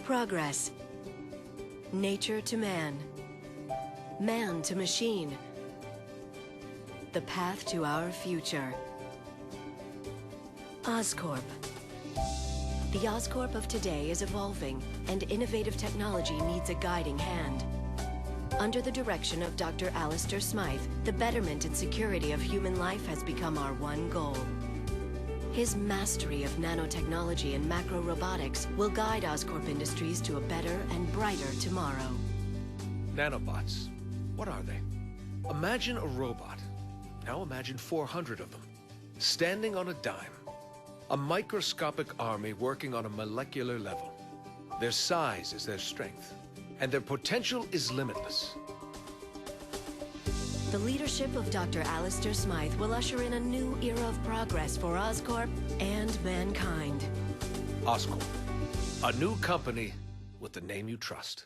Progress. Nature to man. Man to machine. The path to our future. Oscorp. The Oscorp of today is evolving, and innovative technology needs a guiding hand. Under the direction of Dr. Alistair Smythe, the betterment and security of human life has become our one goal. His mastery of nanotechnology and macro-robotics will guide Oscorp Industries to a better and brighter tomorrow. Nanobots. What are they? Imagine a robot. Now imagine 400 of them, standing on a dime. A microscopic army working on a molecular level. Their size is their strength, and their potential is limitless. The leadership of Dr. Alistair Smythe will usher in a new era of progress for Oscorp and mankind. Oscorp. A new company with the name you trust.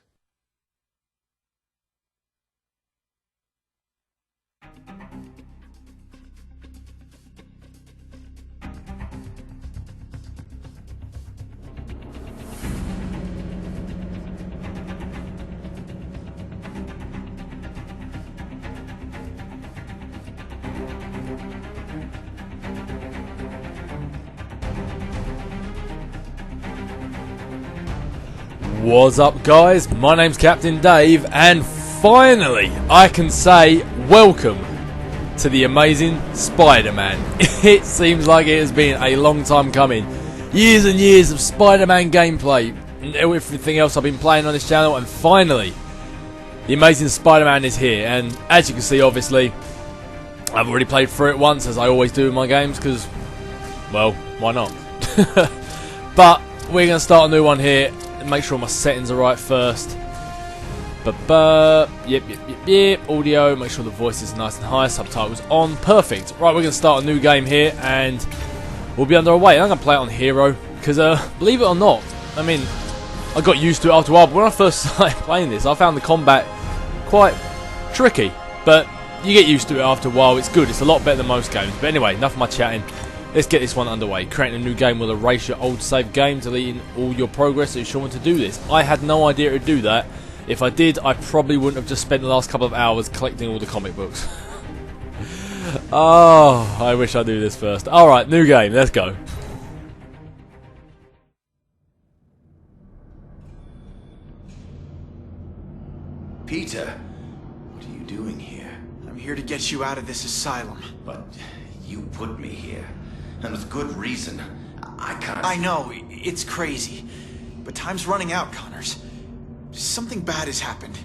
What's up, guys? My name's Captain Dave, and finally I can say welcome to the Amazing Spider-Man. It seems like it has been a long time coming. Years and years of Spider-Man gameplay and everything else I've been playing on this channel, and finally the Amazing Spider-Man is here. And as you can see, obviously I've already played through it once, as I always do in my games, because, well, why not? But we're going to start a new one here. Make sure my settings are right first. Yep. Audio, make sure the voice is nice and high. Subtitles on. Perfect. Right, we're going to start a new game here, and we'll be underway. I'm going to play it on Hero, because, believe it or not, I mean, I got used to it after a while, but when I first started playing this, I found the combat quite tricky. But you get used to it after a while. It's good. It's a lot better than most games. But anyway, enough of my chatting. Let's get this one underway. Creating a new game will erase your old save game, deleting all your progress. It's sure to do this. I had no idea to do that. If I did, I probably wouldn't have just spent the last couple of hours collecting all the comic books. Oh, I wish I knew this first. Alright, new game. Let's go. Peter, what are you doing here? I'm here to get you out of this asylum. But you put me here, and with good reason. I can't... I know, it's crazy, but time's running out, Connors. Something bad has happened.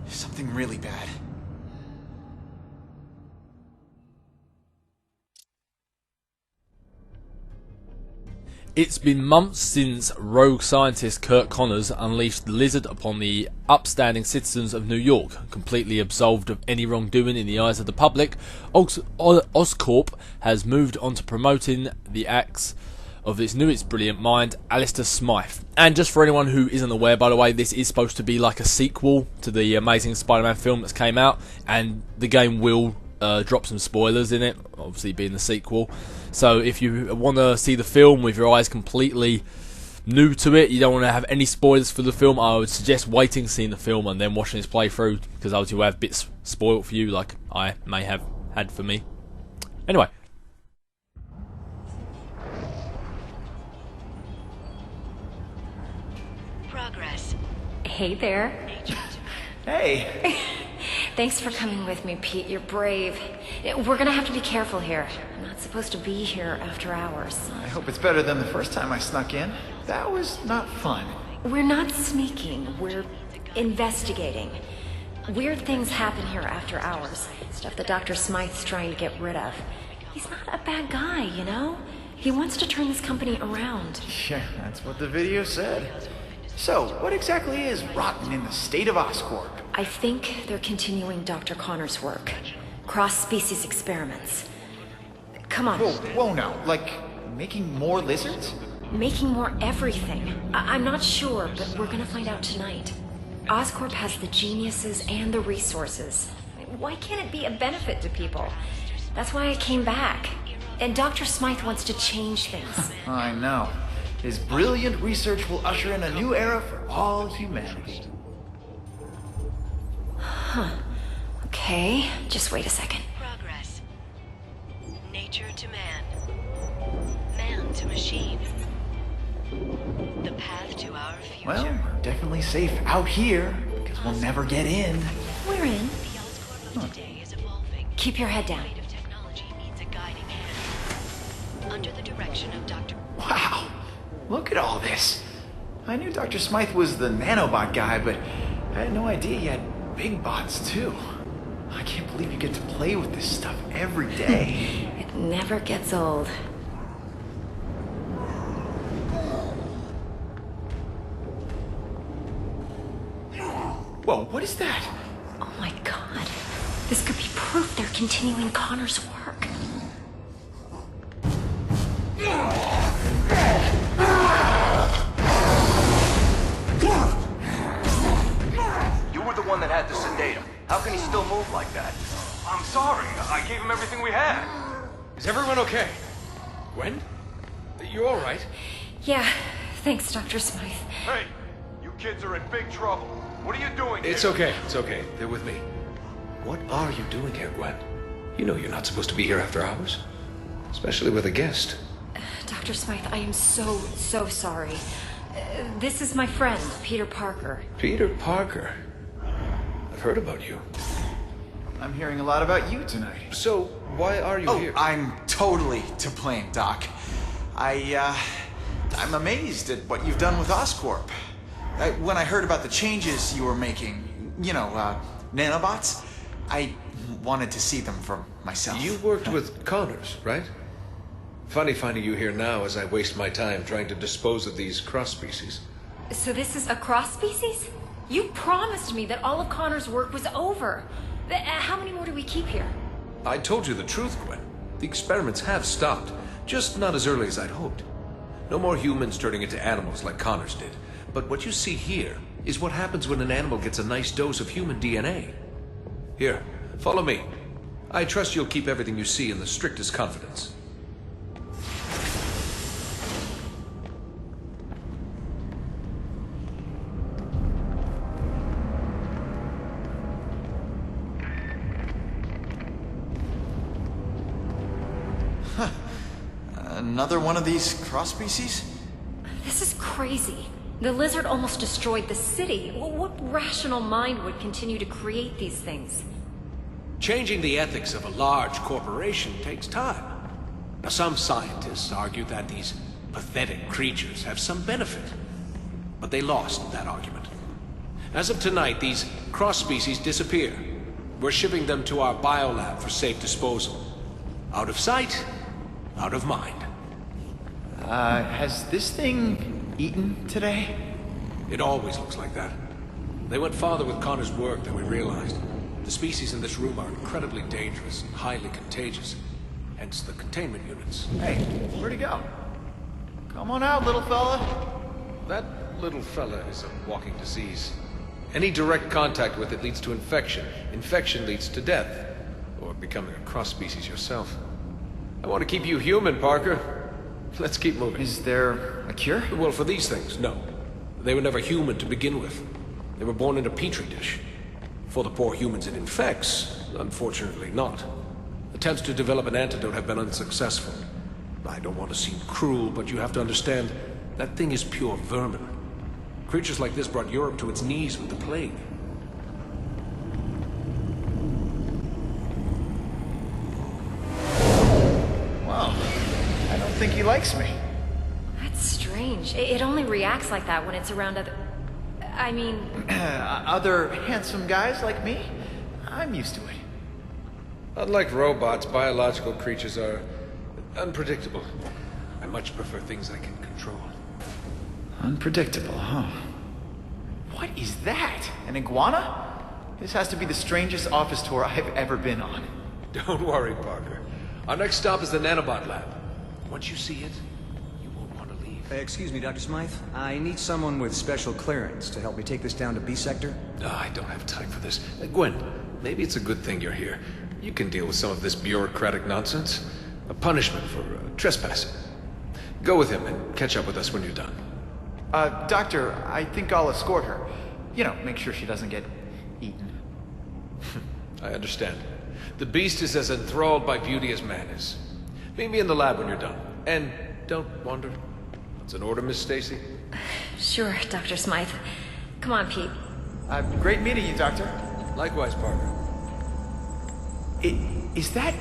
Something really bad. It's been months since rogue scientist Kirk Connors unleashed the lizard upon the upstanding citizens of New York. Completely absolved of any wrongdoing in the eyes of the public, Oscorp has moved on to promoting the acts of its newest brilliant mind, Alistair Smythe. And just for anyone who isn't aware, by the way, this is supposed to be like a sequel to the Amazing Spider-Man film that's came out, and the game will drop some spoilers in it, obviously being the sequel. So if you want to see the film with your eyes completely new to it, you don't want to have any spoilers for the film, I would suggest waiting, seeing the film, and then watching this playthrough, because else you'll have bits spoiled for you, like I may have had for me. Anyway. Progress. Hey there. Hey! Thanks for coming with me, Pete. You're brave. We're gonna have to be careful here. I'm not supposed to be here after hours. I hope it's better than the first time I snuck in. That was not fun. We're not sneaking. We're investigating. Weird things happen here after hours. Stuff that Dr. Smythe's trying to get rid of. He's not a bad guy, you know? He wants to turn this company around. Yeah, that's what the video said. So, what exactly is rotten in the state of Oscorp? I think they're continuing Dr. Connor's work. Cross-species experiments. Come on. Whoa now. Like, making more lizards? Making more everything. I'm not sure, but we're gonna find out tonight. Oscorp has the geniuses and the resources. Why can't it be a benefit to people? That's why I came back. And Dr. Smythe wants to change things. I know. His brilliant research will usher in a new era for all humanity. Okay, just wait a second. Progress. Nature to man. Man to machine. The path to our future. Well, we're definitely safe out here, because we'll never get in. We're in. The Oscorp of today is evolving. Keep your head down. Innovative technology needs a guiding hand. Under the direction of Dr. Wow, look at all this. I knew Dr. Smythe was the nanobot guy, but I had no idea he had big bots too. I can't believe you get to play with this stuff every day. It never gets old. Whoa, what is that? Oh my god. This could be proof they're continuing Connor's work. You were the one that had to sedate him. How can he still move like that? I'm sorry. I gave him everything we had. Is everyone okay? Gwen? You all right? Yeah, thanks, Dr. Smythe. Hey, you kids are in big trouble. What are you doing here? It's okay. It's okay. They're with me. What are you doing here, Gwen? You know you're not supposed to be here after hours. Especially with a guest. Dr. Smythe, I am so sorry. This is my friend, Peter Parker. Peter Parker? I've heard about you. I'm hearing a lot about you tonight. So, why are you here? I'm totally to blame, Doc. I'm amazed at what you've done with Oscorp. When I heard about the changes you were making, nanobots, I wanted to see them for myself. You worked with Connors, right? Funny finding you here now as I waste my time trying to dispose of these cross-species. So this is a cross-species? You promised me that all of Connor's work was over. How many more do we keep here? I told you the truth, Gwen. The experiments have stopped, just not as early as I'd hoped. No more humans turning into animals like Connors did. But what you see here is what happens when an animal gets a nice dose of human DNA. Here, follow me. I trust you'll keep everything you see in the strictest confidence. Another one of these cross-species? This is crazy. The lizard almost destroyed the city. What rational mind would continue to create these things? Changing the ethics of a large corporation takes time. Now, some scientists argue that these pathetic creatures have some benefit, but they lost that argument. As of tonight, these cross-species disappear. We're shipping them to our biolab for safe disposal. Out of sight, out of mind. Has this thing eaten today? It always looks like that. They went farther with Connor's work than we realized. The species in this room are incredibly dangerous and highly contagious. Hence the containment units. Hey, where'd he go? Come on out, little fella. That little fella is a walking disease. Any direct contact with it leads to infection. Infection leads to death. Or becoming a cross-species yourself. I want to keep you human, Parker. Let's keep moving. Is there a cure? Well, for these things, no. They were never human to begin with. They were born in a petri dish. For the poor humans it infects, unfortunately not. Attempts to develop an antidote have been unsuccessful. I don't want to seem cruel, but you have to understand, that thing is pure vermin. Creatures like this brought Europe to its knees with the plague. Wow. I don't think he likes me. That's strange. It only reacts like that when it's around other... I mean... Other handsome guys like me? I'm used to it. Unlike robots, biological creatures are unpredictable. I much prefer things I can control. Unpredictable, huh? What is that? An iguana? This has to be the strangest office tour I've ever been on. Don't worry, Parker. Our next stop is the nanobot lab. Once you see it, you won't want to leave. Excuse me, Dr. Smythe. I need someone with special clearance to help me take this down to B sector. I don't have time for this. Gwen, maybe it's a good thing you're here. You can deal with some of this bureaucratic nonsense. A punishment for trespassing. Go with him and catch up with us when you're done. Doctor, I think I'll escort her. You know, make sure she doesn't get eaten. I understand. The beast is as enthralled by beauty as man is. Meet me in the lab when you're done. And don't wander. It's an order, Miss Stacy. Sure, Dr. Smythe. Come on, Pete. Great meeting you, Doctor. Likewise, partner. Is that...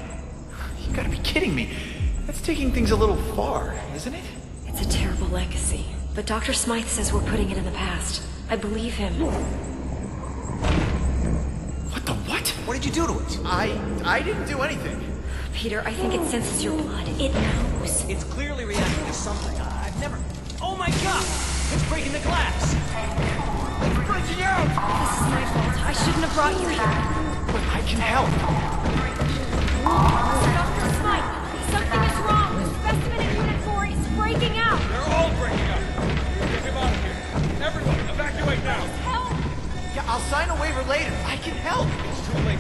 You gotta be kidding me. That's taking things a little far, isn't it? It's a terrible legacy, but Dr. Smythe says we're putting it in the past. I believe him. What the what? What did you do to it? I didn't do anything. Peter, I think it senses your blood. It knows. It's clearly reacting to something. I've never... Oh my god! It's breaking the glass! It's breaking out! This is my fault. I shouldn't have brought you here. But I can help. Dr. Smythe, something is wrong. The specimen in Unit 4 is breaking out. They're all breaking up. Get him out of here. Everyone, evacuate now. Help! Yeah, I'll sign a waiver later. I can help. It's too late.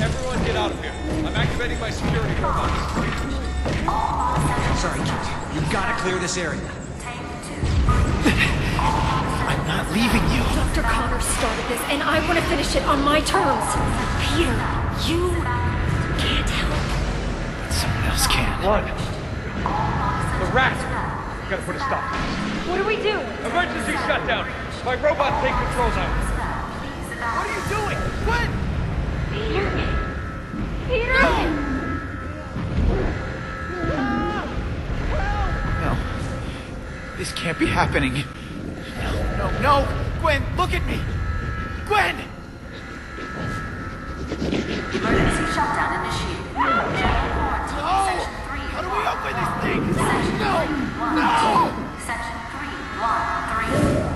Everyone get out of here. I'm activating my security robots. Sorry, kid. You've got to clear this area. I'm not leaving you. Dr. Connor started this, and I want to finish it on my terms. Peter, you can't help. Someone else can. Run. The rat. We gotta put a stop to this. What do we do? Emergency shutdown. My robot take control now. What are you doing? What? Peter! Peter! No. This can't be happening. No. Gwen, look at me. Gwen! Emergency shutdown initiated. General quarantine, section 3. How do we open this thing? Section No! 3, 1, No! 2. Section 3, 1, 3.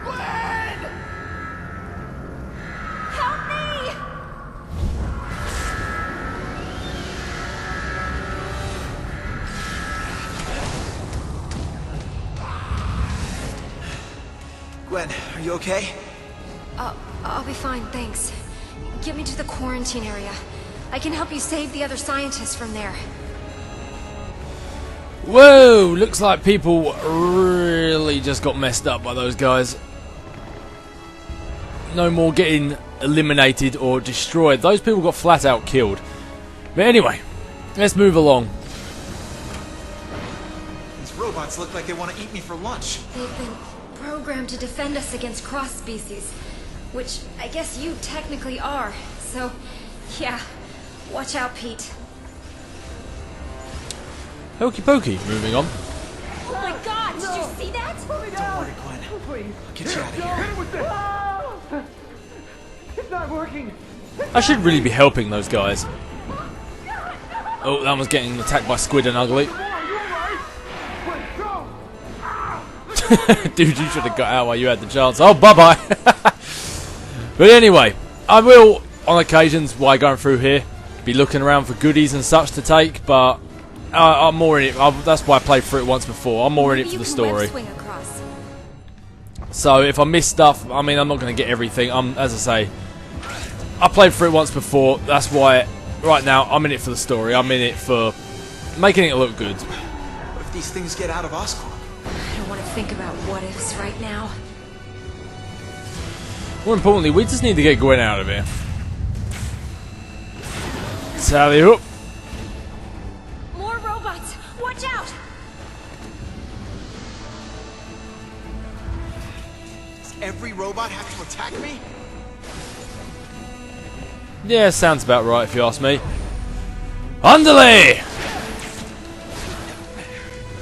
Gwen! Help me! Gwen, are you okay? I'll be fine, thanks. Get me to the quarantine area. I can help you save the other scientists from there. Whoa! Looks like people really just got messed up by those guys. No more getting eliminated or destroyed. Those people got flat out killed. But anyway, let's move along. These robots look like they want to eat me for lunch. They've been programmed to defend us against cross-species, which I guess you technically are. So, yeah, watch out, Pete. Hokey pokey, moving on. Oh my god, did you see that? Don't worry, Gwen. I'll get you out of here. It's not working. I should really be helping those guys. Oh, that one's getting attacked by Squid and Ugly. Dude, you should have got out while you had the chance. Oh, bye-bye. But anyway, I will, on occasions, while going through here, be looking around for goodies and such to take, but I'm more in it. That's why I played through it once before. I'm more in it for the story. So if I miss stuff, I mean, I'm not going to get everything. As I say, I played through it once before. That's why, right now, I'm in it for the story. I'm in it for making it look good. What if these things get out of Oscorp? I don't want to think about what ifs right now. More importantly, we just need to get Gwen out of here. Tally hoop. More robots! Watch out! Does every robot have to attack me? Yeah, sounds about right if you ask me. Underlay!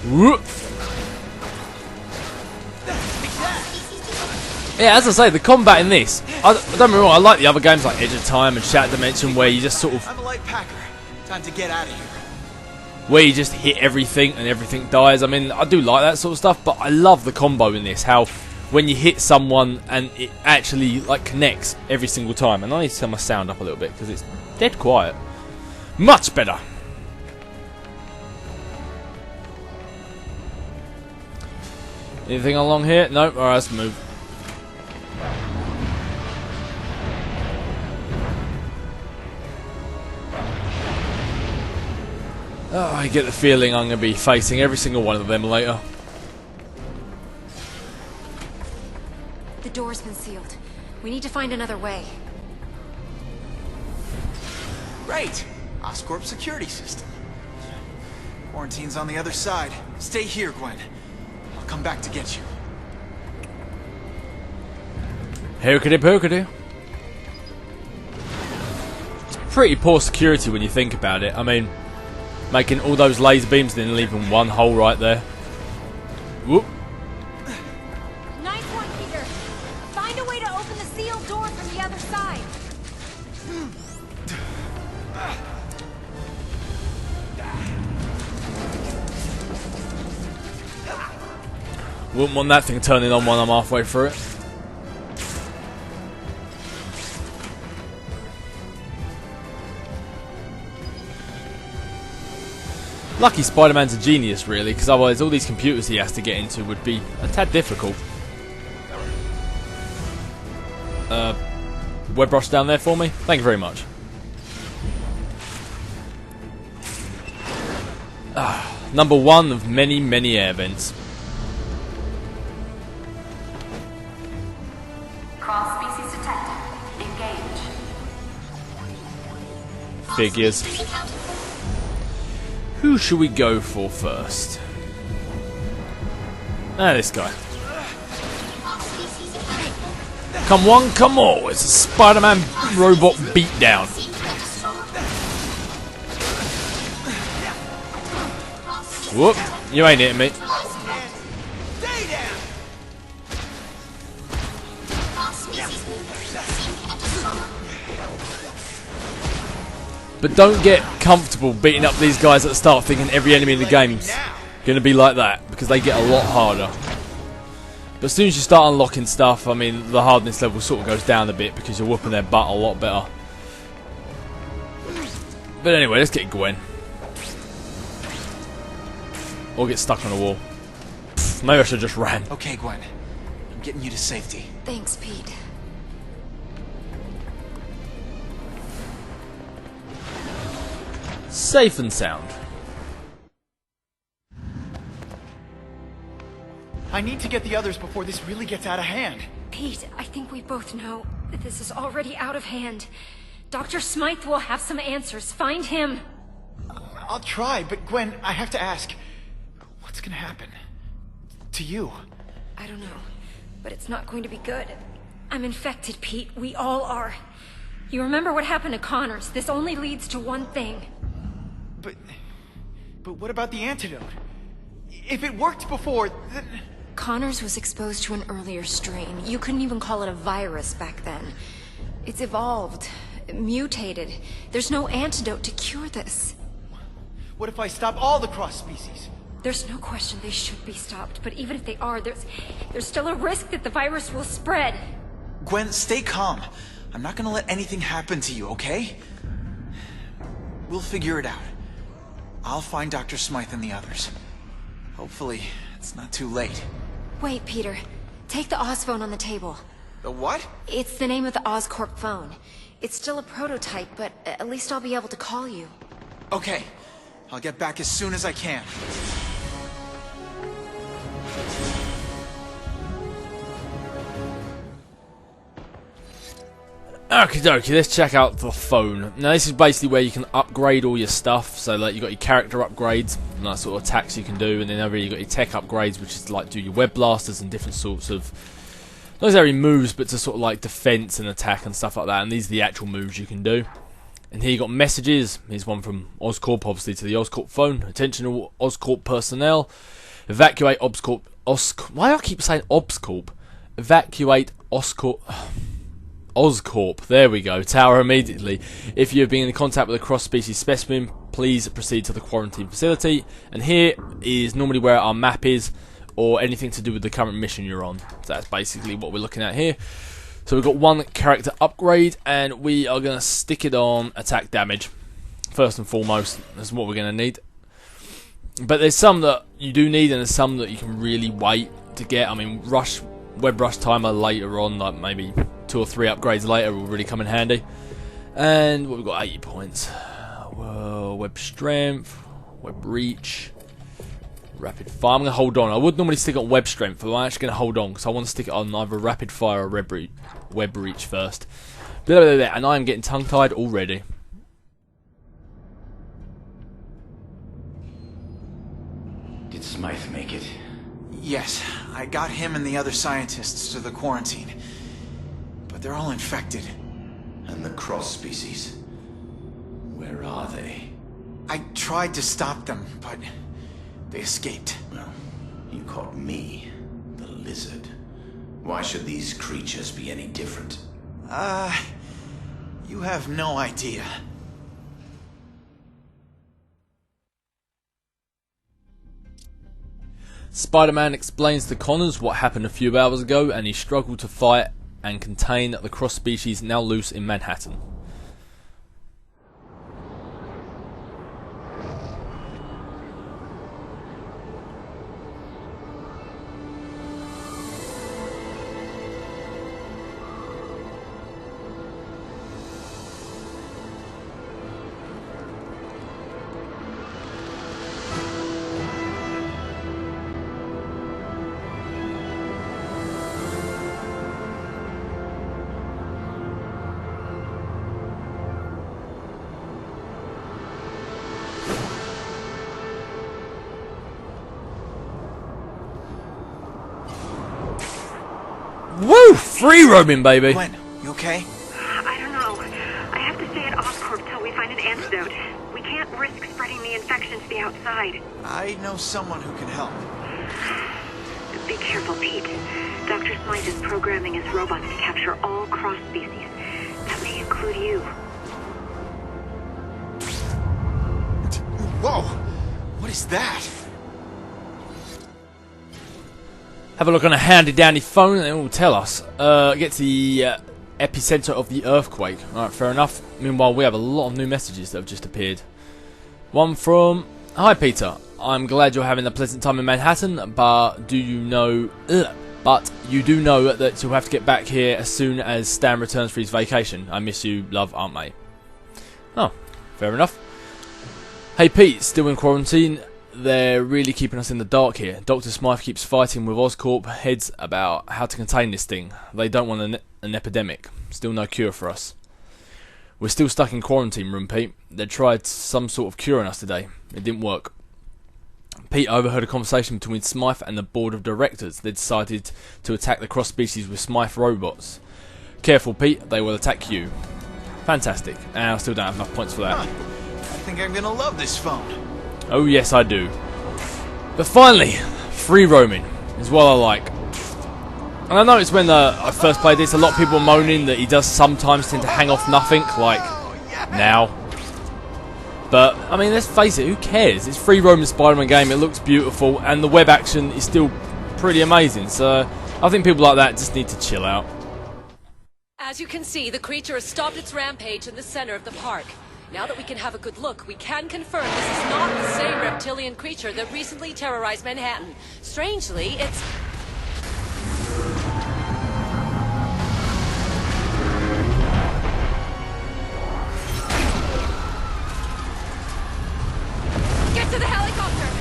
Whoop. Yeah, as I say, the combat in this, I don't get me wrong, I like the other games like Edge of Time and Shattered Dimension where you just sort of... I'm a light packer. Time to get out of here. Where you just hit everything and everything dies. I mean, I do like that sort of stuff, but I love the combo in this. How when you hit someone and it actually like connects every single time. And I need to turn my sound up a little bit because it's dead quiet. Much better. Anything along here? No? Alright, let's move. I get the feeling I'm going to be facing every single one of them later. The door's been sealed. We need to find another way. Right! Oscorp security system. Quarantine's on the other side. Stay here, Gwen. I'll come back to get you. Hookity pookity. It's pretty poor security when you think about it. I mean, making all those laser beams and then leaving one hole right there. Whoop. Nice one, Peter. Find a way to open the sealed door from the other side. Wouldn't want that thing turning on when I'm halfway through it. Lucky Spider-Man's a genius, really, because otherwise all these computers he has to get into would be a tad difficult. Web brush down there for me? Thank you very much. Number one of many, many air vents. Cross-species detected. Engage. Figures. Who should we go for first? This guy. Come one, come all. It's a Spider-Man robot beatdown. Whoop. You ain't hitting me. But don't get comfortable beating up these guys at the start thinking every enemy in the game's going to be like that, because they get a lot harder. But as soon as you start unlocking stuff, I mean, the hardness level sort of goes down a bit because you're whooping their butt a lot better. But anyway, let's get Gwen. Or get stuck on a wall. Pfft, maybe I should just ran. Okay, Gwen. I'm getting you to safety. Thanks, Pete. Safe and sound. I need to get the others before this really gets out of hand. Pete, I think we both know that this is already out of hand. Dr. Smythe will have some answers. Find him. I'll try, but Gwen, I have to ask, what's gonna happen to you? I don't know, but it's not going to be good. I'm infected, Pete. We all are. You remember what happened to Connors? This only leads to one thing. But what about the antidote? If it worked before, then... Connors was exposed to an earlier strain. You couldn't even call it a virus back then. It's evolved, mutated. There's no antidote to cure this. What if I stop all the cross-species? There's no question they should be stopped, but even if they are, there's still a risk that the virus will spread. Gwen, stay calm. I'm not gonna let anything happen to you, okay? We'll figure it out. I'll find Dr. Smythe and the others. Hopefully, it's not too late. Wait, Peter. Take the Oz phone on the table. The what? It's the name of the Oscorp phone. It's still a prototype, but at least I'll be able to call you. Okay. I'll get back as soon as I can. Okie dokie, let's check out the phone. Now this is basically where you can upgrade all your stuff. So like you got your character upgrades, and that sort of attacks you can do, and then over here you got your tech upgrades, which is like do your web blasters and different sorts of not necessarily moves, but to sort of like defense and attack and stuff like that. And these are the actual moves you can do. And here you got messages. Here's one from Oscorp, obviously to the Oscorp phone. Attention all Oscorp personnel. Evacuate Oscorp. Why do I keep saying Oscorp? Evacuate Oscorp. Oscorp, there we go, tower immediately. If you have been in contact with a cross-species specimen, please proceed to the quarantine facility. And here is normally where our map is, or anything to do with the current mission you're on. So that's basically what we're looking at here. So we've got one character upgrade, and we are going to stick it on attack damage. First and foremost, that's what we're going to need. But there's some that you do need, and there's some that you can really wait to get. I mean, web rush timer later on, like maybe 2 or 3 upgrades later will really come in handy. And what we've got 80 points. Web strength, Web reach. Rapid fire. I'm going to hold on. I would normally stick it on web strength, but I'm actually going to hold on because I want to stick it on either rapid fire or web reach first. Blah, blah, blah, and I am getting tongue-tied already. Did Smythe make it? Yes, I got him and the other scientists to the quarantine. But they're all infected. And the cross species? Where are they? I tried to stop them, but they escaped. Well, you caught me, the lizard. Why should these creatures be any different? You have no idea. Spider-Man explains to Connors what happened a few hours ago, and he struggled to fight and contain the cross-species now loose in Manhattan. Woo! Free roaming, baby! Gwen, you okay? I don't know. I have to stay at Oscorp till we find an antidote. We can't risk spreading the infection to the outside. I know someone who can help. Be careful, Pete. Dr. Smythe is programming his robots to capture all cross species. That may include you. Whoa! What is that? Have a look on a handy-dandy phone and it will tell us. Get to the epicenter of the earthquake. Alright, fair enough. Meanwhile, we have a lot of new messages that have just appeared. One from... Hi, Peter. I'm glad you're having a pleasant time in Manhattan, but do you know... But you do know that you'll have to get back here as soon as Stan returns for his vacation. I miss you. Love, Aunt May. Oh, fair enough. Hey, Pete. Still in quarantine? They're really keeping us in the dark here. Dr. Smythe keeps fighting with Oscorp heads about how to contain this thing. They don't want an epidemic. Still no cure for us. We're still stuck in quarantine room, Pete. They tried some sort of cure on us today. It didn't work. Pete overheard a conversation between Smythe and the board of directors. They decided to attack the cross-species with Smythe robots. Careful, Pete. They will attack you. Fantastic. And I still don't have enough points for that. I think I'm gonna love this phone. Oh yes, I do. But finally, free roaming is what I like. And I noticed when I first played this, a lot of people were moaning that he does sometimes tend to hang off nothing, like now. But, I mean, let's face it, who cares? It's free roaming Spider-Man game, it looks beautiful, and the web action is still pretty amazing. So, I think people like that just need to chill out. As you can see, the creature has stopped its rampage in the center of the park. Now that we can have a good look, we can confirm this is not the same reptilian creature that recently terrorized Manhattan. Strangely, it's... Get to the helicopter!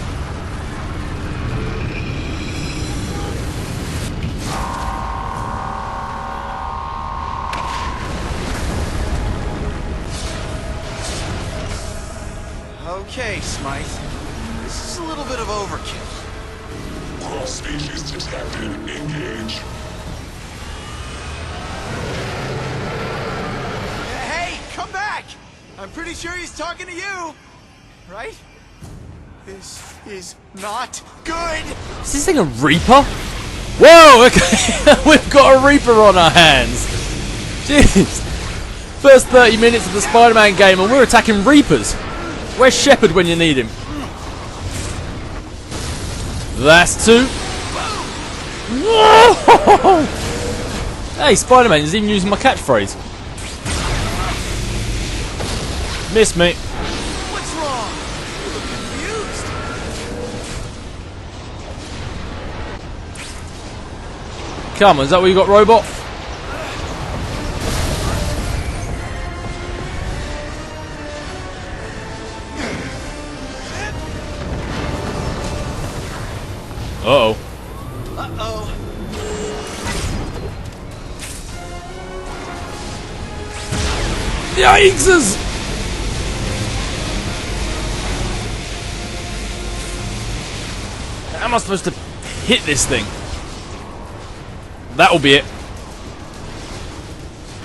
Okay, Smythe. This is a little bit of overkill. Cross-species detected. Engage. Hey, come back! I'm pretty sure he's talking to you. Right? This is not good! Is this thing a Reaper? Whoa, okay. We've got a Reaper on our hands. Jeez. First 30 minutes of the Spider-Man game and we're attacking Reapers. Where's Shepard when you need him? That's two. Whoa! Hey, Spider-Man is even using my catchphrase. Miss me. What's wrong? You look confused. Come on, is that what you got, robot? Uh-oh. Uh-oh. Yikes! How am I supposed to hit this thing? That'll be it.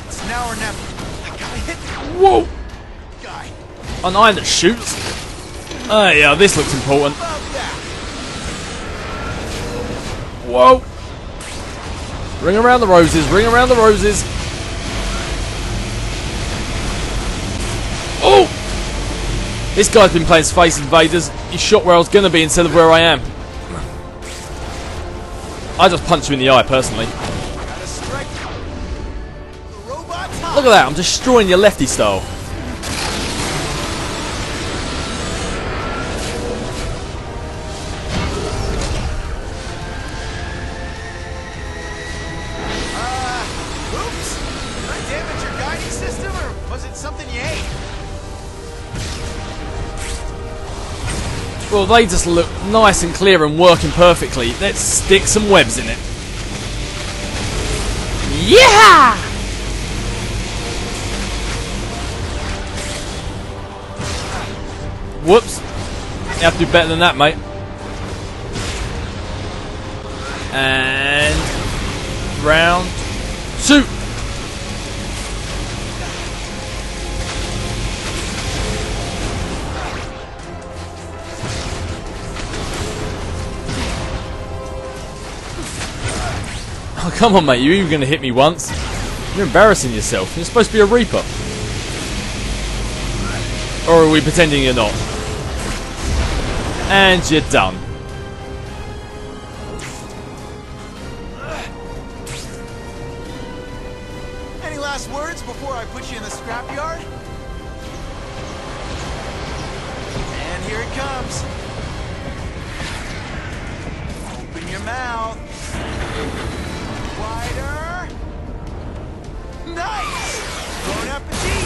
It's now or never. I gotta hit the Whoa! guy. An iron that shoots? Oh yeah, this looks important. Whoa! Ring around the roses, ring around the roses. Oh! This guy's been playing Space Invaders. He shot where I was gonna be instead of where I am. I just punched you in the eye, personally. Look at that, I'm destroying your lefty style. Oops! Did I damage your guiding system, or was it something you ate? Well, they just look nice and clear and working perfectly. Let's stick some webs in it. Yeah! Whoops. You have to do better than that, mate. And round 2. Oh, come on, mate. You're even going to hit me once. You're embarrassing yourself. You're supposed to be a Reaper. Or are we pretending you're not? And you're done. Any last words before I put you in the scrapyard? And here it comes. Open your mouth. Wider. Nice! Bon appetit!